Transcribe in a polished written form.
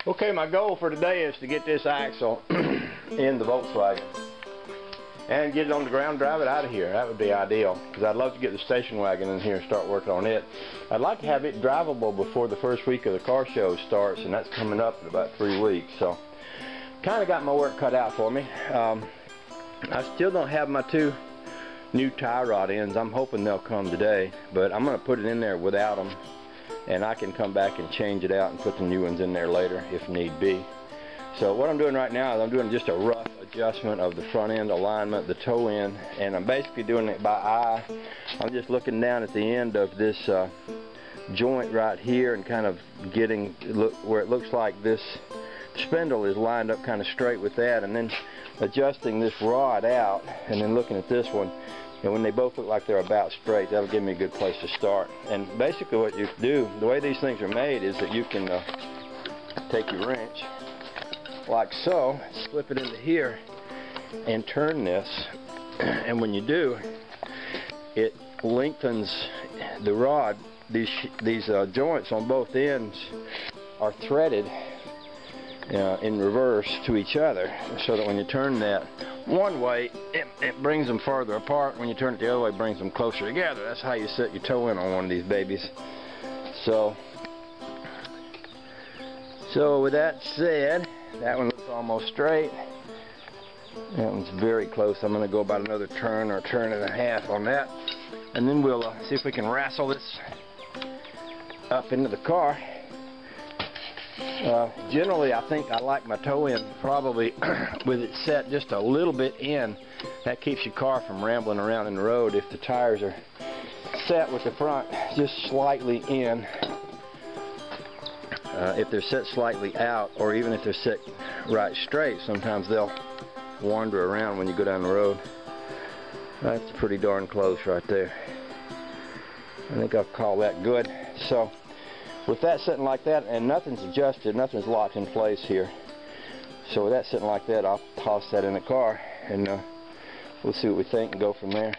Okay, my goal for today is to get this axle in the Volkswagen and get it on the ground, drive it out of here. That would be ideal, because I'd love to get the station wagon in here and start working on it. I'd like to have it drivable before the first week of the car show starts, and that's coming up in about 3 weeks. So kind of got my work cut out for me. I still don't have my 2 new tie rod ends. I'm hoping they'll come today, but I'm going to put it in there without them, and I can come back and change it out and put the new ones in there later if need be. So what I'm doing right now is I'm doing just a rough adjustment of the front end alignment, the toe end, and I'm basically doing it by eye. I'm just looking down at the end of this joint right here and kind of getting where it looks like this spindle is lined up kind of straight with that, and then adjusting this rod out and then looking at this one, and when they both look like they're about straight, that'll give me a good place to start. And basically what you do, the way these things are made, is that you can take your wrench like so, slip it into here and turn this, and when you do, it lengthens the rod. These joints on both ends are threaded in reverse to each other, so that when you turn that one way, it brings them farther apart. When you turn it the other way, it brings them closer together. That's how you set your toe in on one of these babies. So with that said, that one looks almost straight. That one's very close. I'm going to go about another turn or a turn and a half on that, and then we'll see if we can wrestle this up into the car. Generally, I think I like my toe in probably with it set just a little bit in. That keeps your car from rambling around in the road. If the tires are set with the front just slightly in, if they're set slightly out, or even if they're set right straight, sometimes they'll wander around when you go down the road. That's pretty darn close right there. I think I'll call that good. So with that sitting like that, and nothing's adjusted, nothing's locked in place here, so with that sitting like that, I'll toss that in the car, and we'll see what we think and go from there.